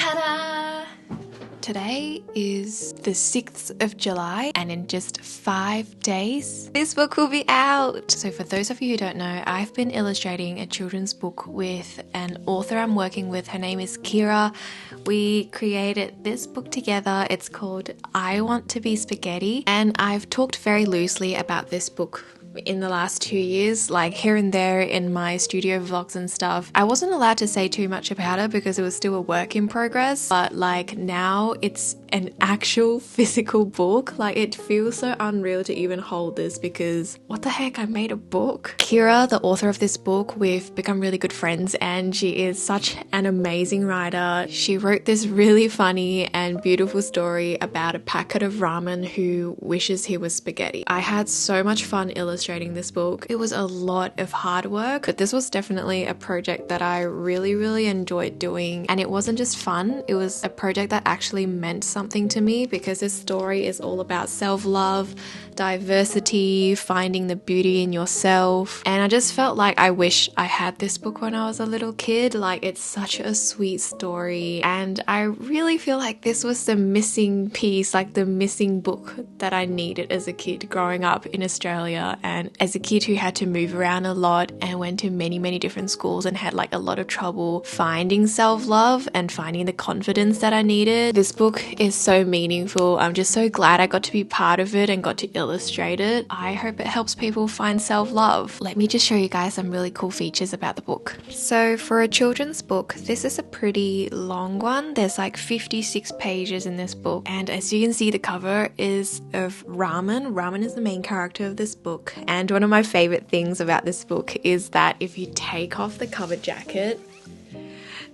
Ta-da! Today is the 6th of July and in just 5 days, this book will be out. So for those of you who don't know, I've been illustrating a children's book with an author I'm working with. Her name is Kira. We created this book together. It's called I Want to Be Spaghetti, and I've talked very loosely about this book in the last 2 years, like here and there in my studio vlogs and stuff. I wasn't allowed to say too much about it because it was still a work in progress, but like now it's an actual physical book. Like it feels so unreal to even hold this because what the heck, I made a book. Kira, the author of this book, we've become really good friends and she is such an amazing writer. She wrote this really funny and beautiful story about a packet of ramen who wishes he was spaghetti. I had so much fun illustrating this book. It was a lot of hard work, but this was definitely a project that I really enjoyed doing, and it wasn't just fun, it was a project that actually meant something to me because this story is all about self-love, diversity, finding the beauty in yourself, and I just felt like I wish I had this book when I was a little kid. Like it's such a sweet story, and I really feel like this was the missing piece, like the missing book that I needed as a kid growing up in Australia. And as a kid who had to move around a lot and went to many different schools and had like a lot of trouble finding self-love and finding the confidence that I needed, this book is so meaningful. I'm just so glad I got to be part of it and got to illustrate it. I hope it helps people find self-love. Let me just show you guys some really cool features about the book. So for a children's book, this is a pretty long one. There's like 56 pages in this book, and as you can see, the cover is of ramen. Ramen is the main character of this book. And one of my favorite things about this book is that if you take off the cover jacket,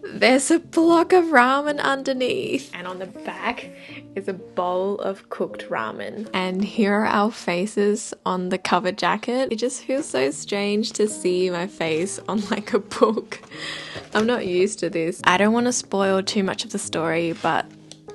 there's a block of ramen underneath, and on the back is a bowl of cooked ramen. And here are our faces on the cover jacket. It just feels so strange to see my face on like a book. I'm not used to this. I don't want to spoil too much of the story, but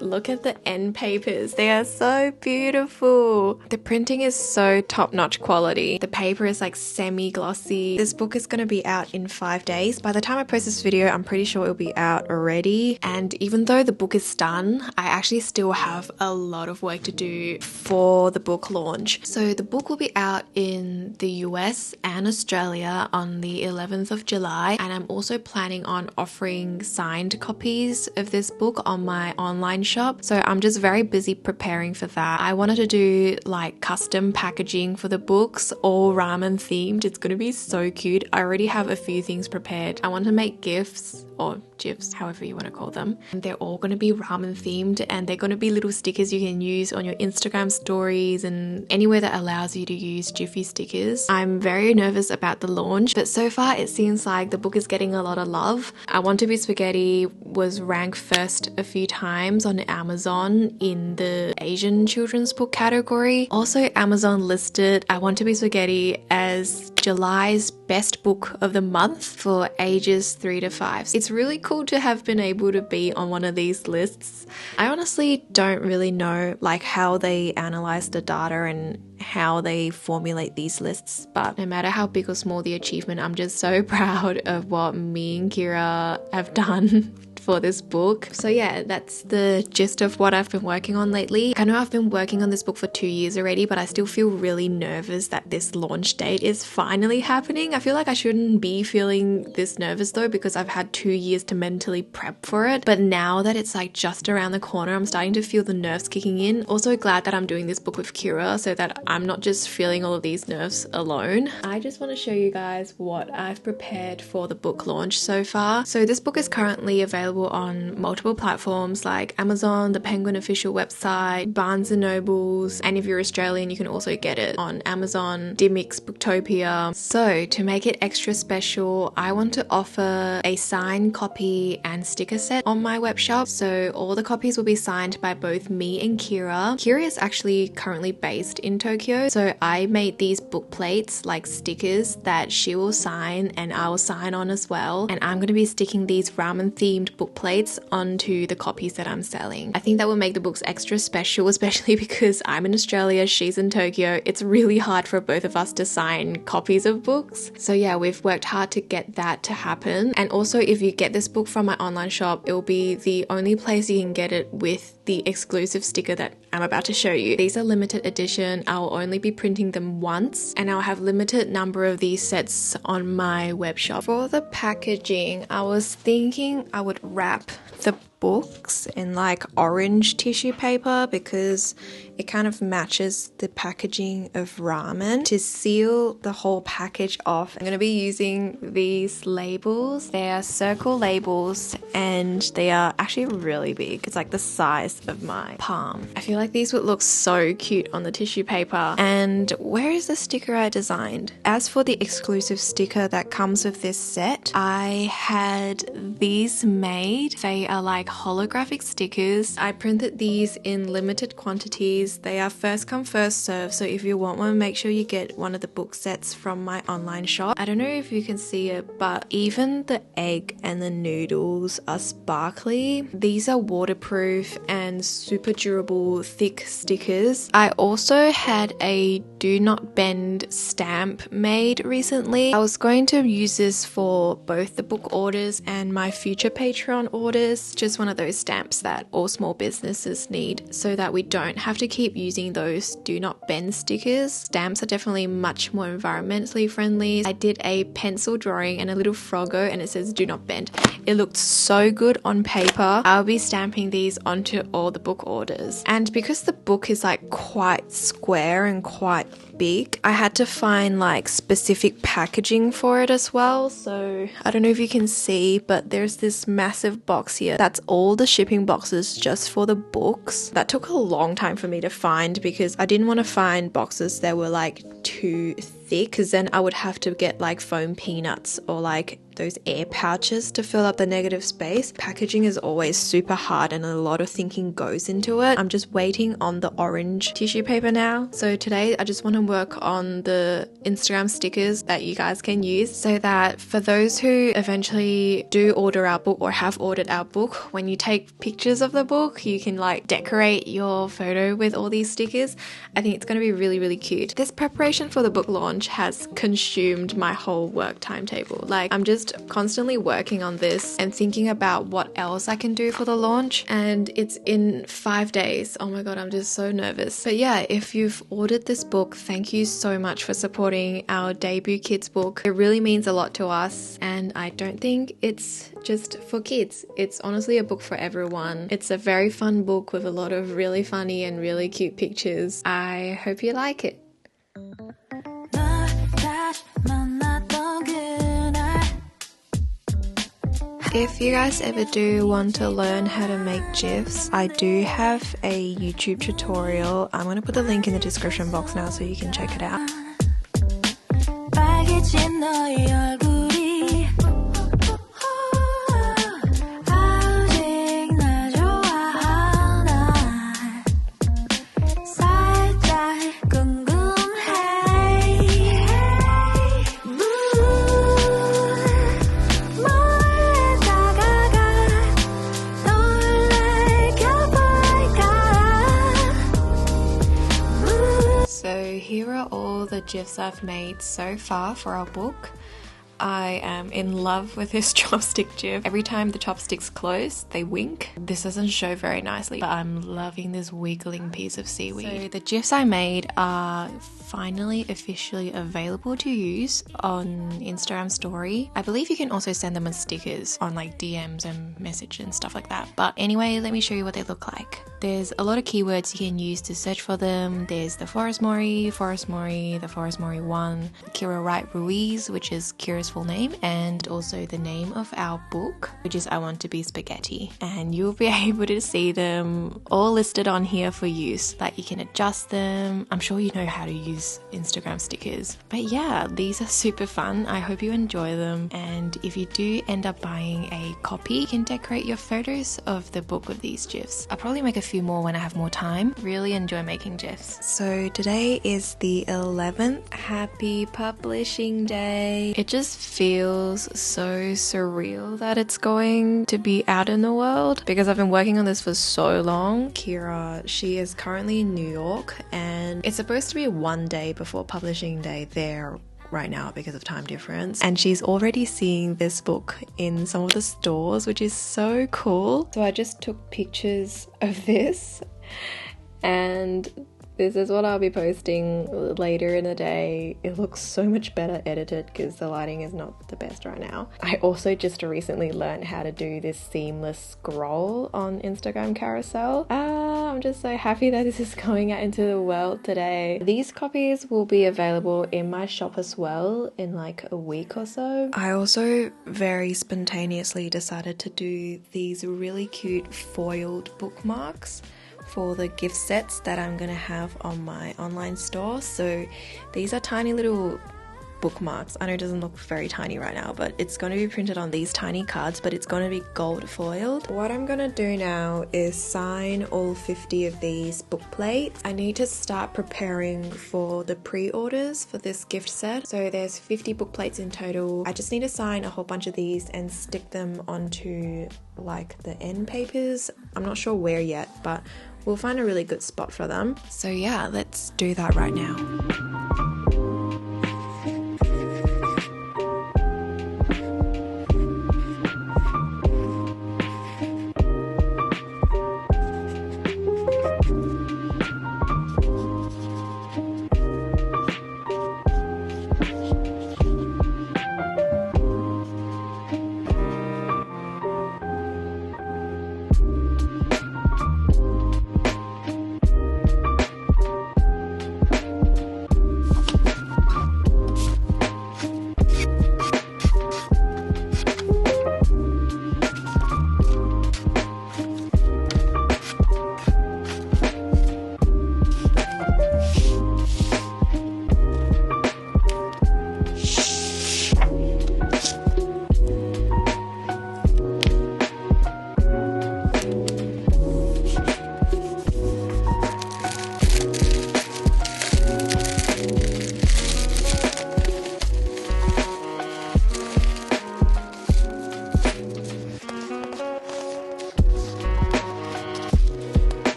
look at the end papers. They are so beautiful. The printing is so top-notch quality. The paper is like semi-glossy. This book is going to be out in 5 days. By the time I post this video, I'm pretty sure it'll be out already. And even though the book is done, I actually still have a lot of work to do for the book launch. So the book will be out in the US and Australia on the 11th of July. And I'm also planning on offering signed copies of this book on my online shop. So I'm just very busy preparing for that. I wanted to do like custom packaging for the books, all ramen themed. It's going to be so cute. I already have a few things prepared. I want to make gifts or GIFs, however you want to call them. And they're all going to be ramen themed, and they're going to be little stickers you can use on your Instagram stories and anywhere that allows you to use Jiffy stickers. I'm very nervous about the launch, but so far it seems like the book is getting a lot of love. I Want to Be Spaghetti was ranked first a few times on Amazon in the Asian children's book category. Also, Amazon listed I Want to Be Spaghetti as July's best book of the month for ages 3 to 5. It's really cool to have been able to be on one of these lists. I honestly don't really know like how they analyze the data and how they formulate these lists, but no matter how big or small the achievement, I'm just so proud of what me and Kira have done for this book. So yeah, that's the gist of what I've been working on lately. I know I've been working on this book for 2 years already, but I still feel really nervous that this launch date is finally happening. I feel like I shouldn't be feeling this nervous though, because I've had 2 years to mentally prep for it. But now that it's like just around the corner, I'm starting to feel the nerves kicking in. Also glad that I'm doing this book with Kira so that I'm not just feeling all of these nerves alone. I just want to show you guys what I've prepared for the book launch so far. So this book is currently available on multiple platforms like Amazon, the Penguin official website, Barnes & Nobles, and if you're Australian, you can also get it on Amazon, Dimmix, Booktopia. So to make it extra special, I want to offer a signed copy and sticker set on my web shop. So all the copies will be signed by both me and Kira. Kira is actually currently based in Tokyo, Tokyo. So I made these book plates, like stickers that she will sign and I will sign on as well. And I'm going to be sticking these ramen themed book plates onto the copies that I'm selling. I think that will make the books extra special, especially because I'm in Australia, she's in Tokyo. It's really hard for both of us to sign copies of books. So yeah, we've worked hard to get that to happen. And also, if you get this book from my online shop, it will be the only place you can get it with the exclusive sticker that I'm about to show you. These are limited edition. I'll only be printing them once and I'll have limited number of these sets on my web shop. For the packaging, I was thinking I would wrap the books in like orange tissue paper because it kind of matches the packaging of ramen. To seal the whole package off, I'm going to be using these labels. They are circle labels and they are actually really big. It's like the size of my palm. I feel like these would look so cute on the tissue paper. And where is the sticker I designed? As for the exclusive sticker that comes with this set, I had these made. They are like holographic stickers. I printed these in limited quantities. They are first come first serve, so if you want one, make sure you get one of the book sets from my online shop. I don't know if you can see it, but even the egg and the noodles are sparkly. These are waterproof and super durable thick stickers. I also had a do not bend stamp made recently. I was going to use this for both the book orders and my future Patreon orders. Just one of those stamps that all small businesses need so that we don't have to keep using those do not bend stickers. Stamps are definitely much more environmentally friendly. I did a pencil drawing and a little froggo and it says do not bend. It looked so good on paper. I'll be stamping these onto all the book orders. And because the book is like quite square and quite big, I had to find like specific packaging for it as well. So I don't know if you can see, but there's this massive box here. That's all the shipping boxes just for the books. That took a long time for me to find because I didn't want to find boxes that were like too thick because then I would have to get like foam peanuts or like those air pouches to fill up the negative space. Packaging is always super hard and a lot of thinking goes into it. I'm just waiting on the orange tissue paper now. So today I just want to work on the Instagram stickers that you guys can use so that for those who eventually do order our book or have ordered our book, when you take pictures of the book, you can like decorate your photo with all these stickers. I think it's going to be really, really cute. This preparation for the book launch has consumed my whole work timetable. Like I'm just constantly working on this and thinking about what else I can do for the launch, and it's in 5 days. Oh my god, I'm just so nervous. But yeah, if you've ordered this book, thank you so much for supporting our debut kids book. It really means a lot to us, and I don't think it's just for kids. It's honestly a book for everyone. It's a very fun book with a lot of really funny and really cute pictures. I hope you like it. If you guys ever do want to learn how to make GIFs, I do have a YouTube tutorial. I'm going to put the link in the description box now so you can check it out. Here are all the GIFs I've made so far for our book. I am in love with this chopstick GIF. Every time the chopsticks close, they wink. This doesn't show very nicely, but I'm loving this wiggling piece of seaweed. So the GIFs I made are finally officially available to use on Instagram story. I believe you can also send them as stickers on like DMs and message and stuff like that. But anyway, let me show you what they look like. There's a lot of keywords you can use to search for them. There's the Forest Mori, the Forest Mori 1, Kira Wright Ruiz, which is Kira's full name, and also the name of our book, which is I Want to Be Spaghetti. And you'll be able to see them all listed on here for use. Like you can adjust them. I'm sure you know how to use Instagram stickers. But yeah, these are super fun. I hope you enjoy them. And if you do end up buying a copy, you can decorate your photos of the book with these GIFs. I'll probably make a few more when I have more time. Really enjoy making GIFs. So today is the 11th. Happy publishing day. It just feels so surreal that it's going to be out in the world because I've been working on this for so long. Kira, she is currently in New York and it's supposed to be one day before publishing day there right now because of time difference, and she's already seeing this book in some of the stores, which is so cool. So I just took pictures of this and this is what I'll be posting later in the day. It looks so much better edited because the lighting is not the best right now. I also just recently learned how to do this seamless scroll on Instagram carousel. I'm just so happy that this is going out into the world today. These copies will be available in my shop as well in like a week or so. I also very spontaneously decided to do these really cute foiled bookmarks for the gift sets that I'm gonna have on my online store. So these are tiny little bookmarks. I know it doesn't look very tiny right now, but it's going to be printed on these tiny cards, but it's going to be gold foiled. What I'm going to do now is sign all 50 of these book plates. I need to start preparing for the pre-orders for this gift set. So there's 50 book plates in total. I just need to sign a whole bunch of these and stick them onto like the end papers. I'm not sure where yet, but we'll find a really good spot for them. So yeah, let's do that right now.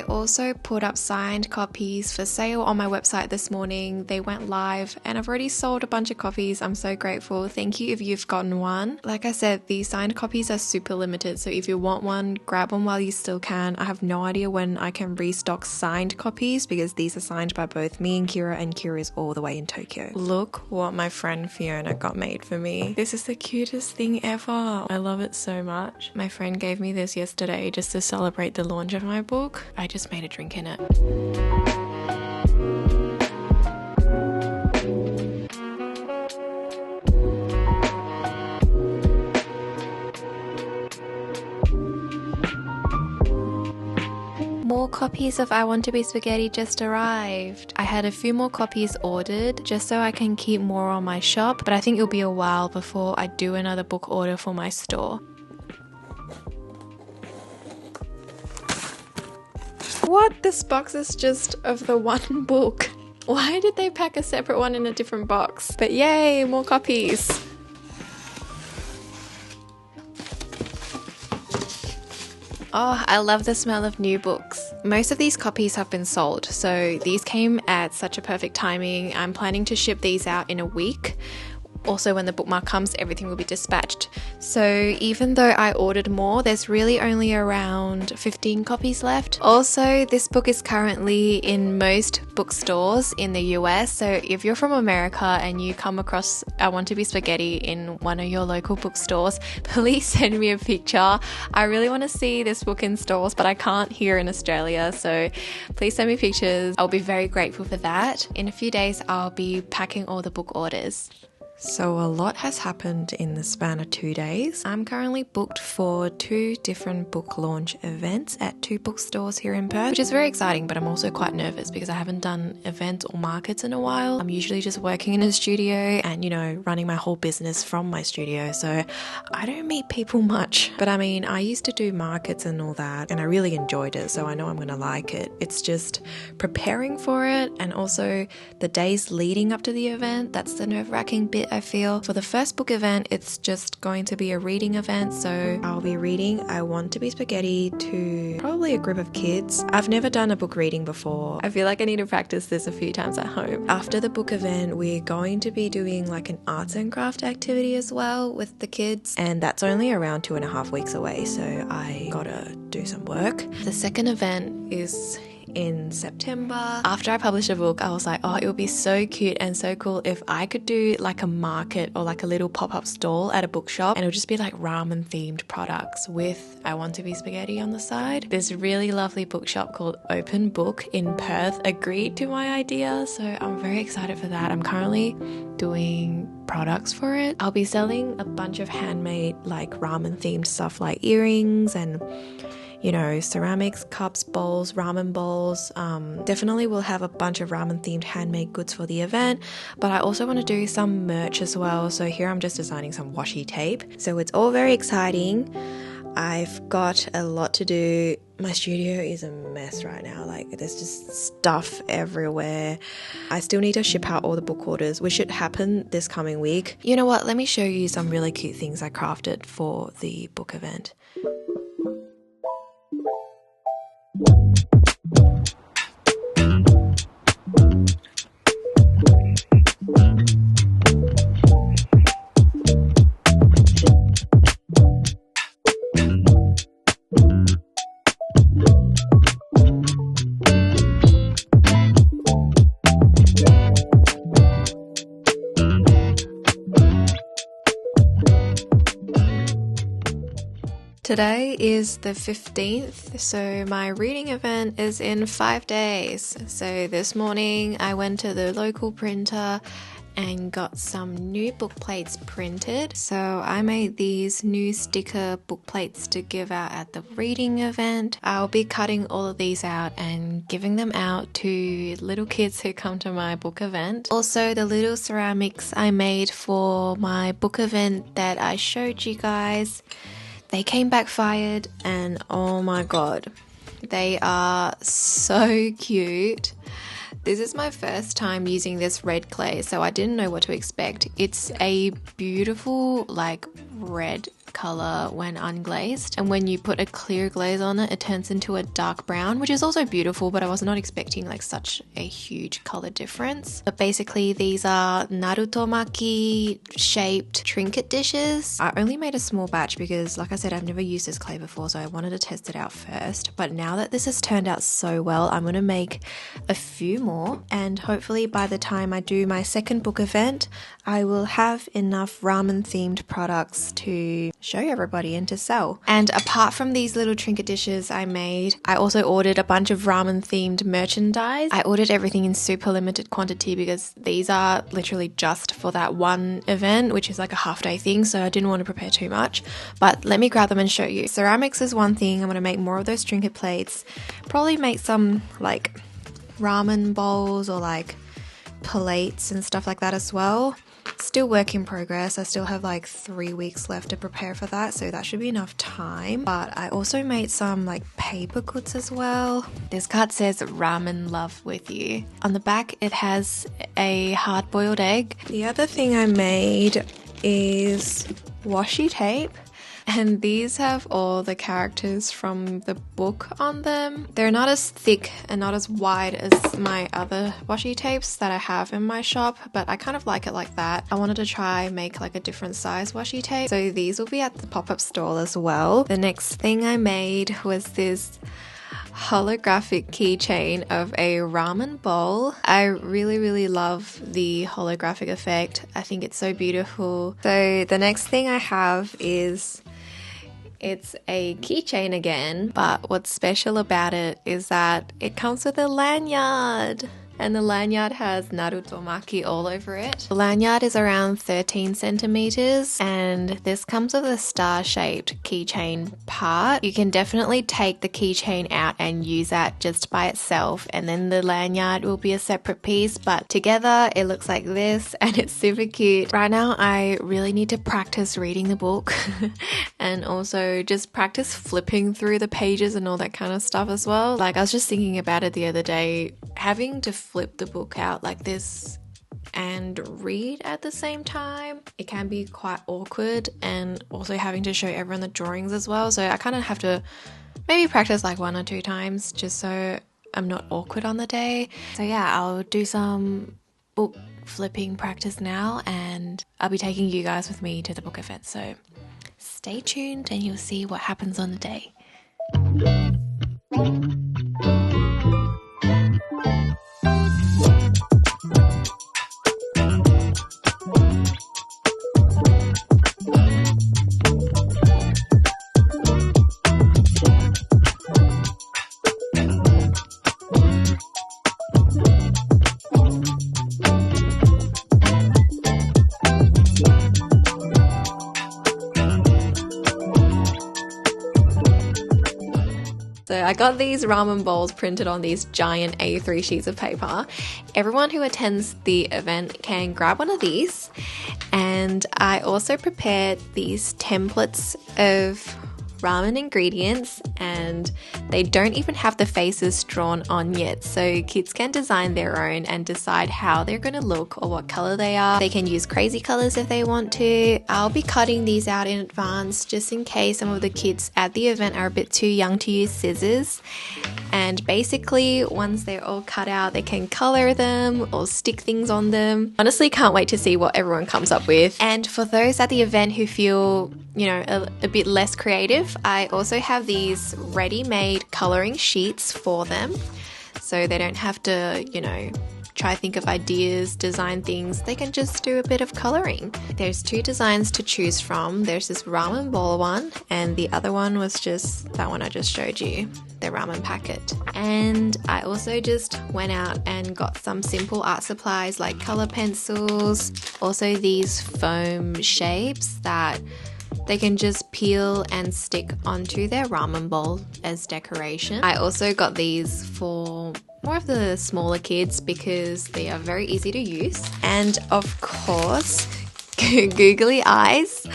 Also put up signed copies for sale on my website this morning. They went live and I've already sold a bunch of copies. I'm so grateful. Thank you if you've gotten one. Like I said, these signed copies are super limited, so if you want one, grab one while you still can. I have no idea when I can restock signed copies because these are signed by both me and Kira is all the way in Tokyo. Look what my friend Fiona got made for me. This is the cutest thing ever. I love it so much. My friend gave me this yesterday just to celebrate the launch of my book. I just made a drink in it. More copies of I Want to Be Spaghetti just arrived. I had a few more copies ordered just so I can keep more on my shop, but I think it'll be a while before I do another book order for my store. What? This box is just of the one book. Why did they pack a separate one in a different box? But yay, more copies. Oh, I love the smell of new books. Most of these copies have been sold, so these came at such a perfect timing. I'm planning to ship these out in a week. Also, when the bookmark comes, everything will be dispatched. So even though I ordered more, there's really only around 15 copies left. Also, this book is currently in most bookstores in the US. So if you're from America and you come across I Want to Be Spaghetti in one of your local bookstores, please send me a picture. I really want to see this book in stores, but I can't here in Australia. So please send me pictures. I'll be very grateful for that. In a few days, I'll be packing all the book orders. So a lot has happened in the span of 2 days. I'm currently booked for 2 different book launch events at 2 bookstores here in Perth, which is very exciting, but I'm also quite nervous because I haven't done events or markets in a while. I'm usually just working in a studio and, running my whole business from my studio, so I don't meet people much. But I mean, I used to do markets and all that, and I really enjoyed it, so I know I'm going to like it. It's just preparing for it, and also the days leading up to the event. That's the nerve-wracking bit, I feel. For the first book event, it's just going to be a reading event, so I'll be reading I Want to Be Spaghetti to probably a group of kids. I've never done a book reading before. I feel like I need to practice this a few times at home. After the book event, we're going to be doing like an arts and craft activity as well with the kids, and that's only around 2.5 weeks away, so I gotta do some work. The second event is in September. After I published a book, I was like, oh, it would be so cute and so cool if I could do like a market or like a little pop-up stall at a bookshop, and it would just be like ramen themed products with I Want to Be Spaghetti on the side. This really lovely bookshop called Open Book in Perth agreed to my idea, so I'm very excited for that. I'm currently doing products for it. I'll be selling a bunch of handmade like ramen themed stuff like earrings and ceramics, cups, bowls, ramen bowls. Definitely will have a bunch of ramen themed handmade goods for the event, but I also want to do some merch as well. So here I'm just designing some washi tape. So it's all very exciting. I've got a lot to do. My studio is a mess right now. Like, there's just stuff everywhere. I still need to ship out all the book orders, which should happen this coming week. You know what? Let me show you some really cute things I crafted for the book event. Today is the 15th, so my reading event is in 5 days. So this morning I went to the local printer and got some new book plates printed. So I made these new sticker book plates to give out at the reading event. I'll be cutting all of these out and giving them out to little kids who come to my book event. Also, the little ceramics I made for my book event that I showed you guys, they came back fired, and oh my god, they are so cute. This is my first time using this red clay, so I didn't know what to expect. It's a beautiful like red color when unglazed, and when you put a clear glaze on it, it turns into a dark brown, which is also beautiful, but I was not expecting like such a huge color difference. But basically these are narutomaki shaped trinket dishes. I only made a small batch because, like I said, I've never used this clay before, so I wanted to test it out first. But now that this has turned out so well, I'm going to make a few more, and hopefully by the time I do my second book event, I will have enough ramen themed products to show everybody and to sell. And apart from these little trinket dishes I made, I also ordered a bunch of ramen themed merchandise. I ordered everything in super limited quantity because these are literally just for that one event, which is like a half-day thing, so I didn't want to prepare too much. But let me grab them and show you. Ceramics is one thing. I'm going to make more of those trinket plates, probably make some like ramen bowls or like plates and stuff like that as well. Still work in progress. I still have like 3 weeks left to prepare for that, so that should be enough time. But I also made some like paper goods as well. This card says ramen love with you. On the back it has a hard-boiled egg. The other thing I made is washi tape. And these have all the characters from the book on them. They're not as thick and not as wide as my other washi tapes that I have in my shop, but I kind of like it like that. I wanted to try make like a different size washi tape, so these will be at the pop-up stall as well. The next thing I made was this holographic keychain of a ramen bowl. I really love the holographic effect. I think it's so beautiful. So the next thing I have is, it's a keychain again, but what's special about it is that it comes with a lanyard. And the lanyard has Naruto Maki all over it. The lanyard is around 13 centimeters, and this comes with a star-shaped keychain part. You can definitely take the keychain out and use that just by itself, and then the lanyard will be a separate piece, but together it looks like this, and it's super cute. Right now I really need to practice reading the book and also just practice flipping through the pages and all that kind of stuff as well. Like, I was just thinking about it the other day, having to flip the book out like this and read at the same time, it can be quite awkward, and also having to show everyone the drawings as well. So I kind of have to maybe practice like 1 or 2 times just so I'm not awkward on the day. So yeah, I'll do some book flipping practice now, and I'll be taking you guys with me to the book event. So stay tuned and you'll see what happens on the day. So I got these ramen bowls printed on these giant A3 sheets of paper. Everyone who attends the event can grab one of these. And I also prepared these templates of ramen ingredients, and they don't even have the faces drawn on yet, so kids can design their own and decide how they're going to look or what color they are. They can use crazy colors if they want to. I'll be cutting these out in advance just in case some of the kids at the event are a bit too young to use scissors. And basically, once they're all cut out, they can color them or stick things on them. Honestly, can't wait to see what everyone comes up with. And for those at the event who feel, you know, a bit less creative, I also have these ready-made coloring sheets for them, so they don't have to, you know, try think of ideas, design things. They can just do a bit of coloring. There's 2 designs to choose from. There's this ramen bowl one, and the other one was just that one I just showed you, the ramen packet. And I also just went out and got some simple art supplies like color pencils, also these foam shapes that they can just peel and stick onto their ramen bowl as decoration. I also got these for more of the smaller kids because they are very easy to use. And of course, googly eyes.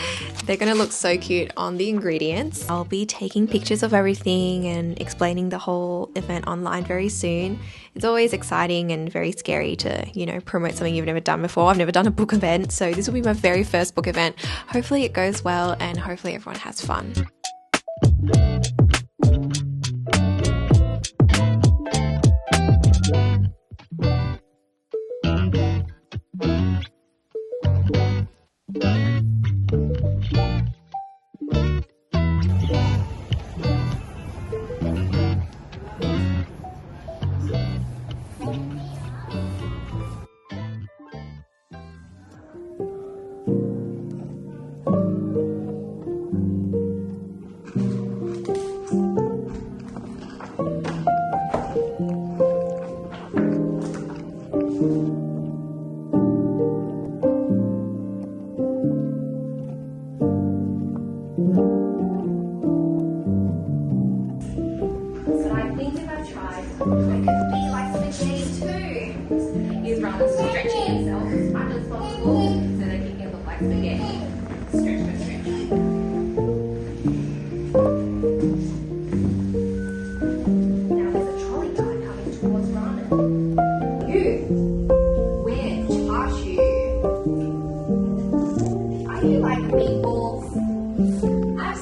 They're gonna look so cute on the ingredients. I'll be taking pictures of everything and explaining the whole event online very soon. It's always exciting and very scary to, you know, promote something you've never done before. I've never done a book event, so this will be my very first book event. Hopefully it goes well and hopefully everyone has fun.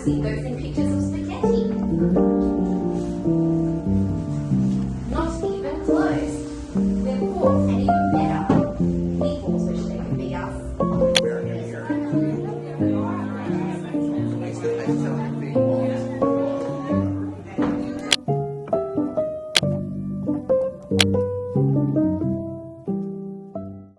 we both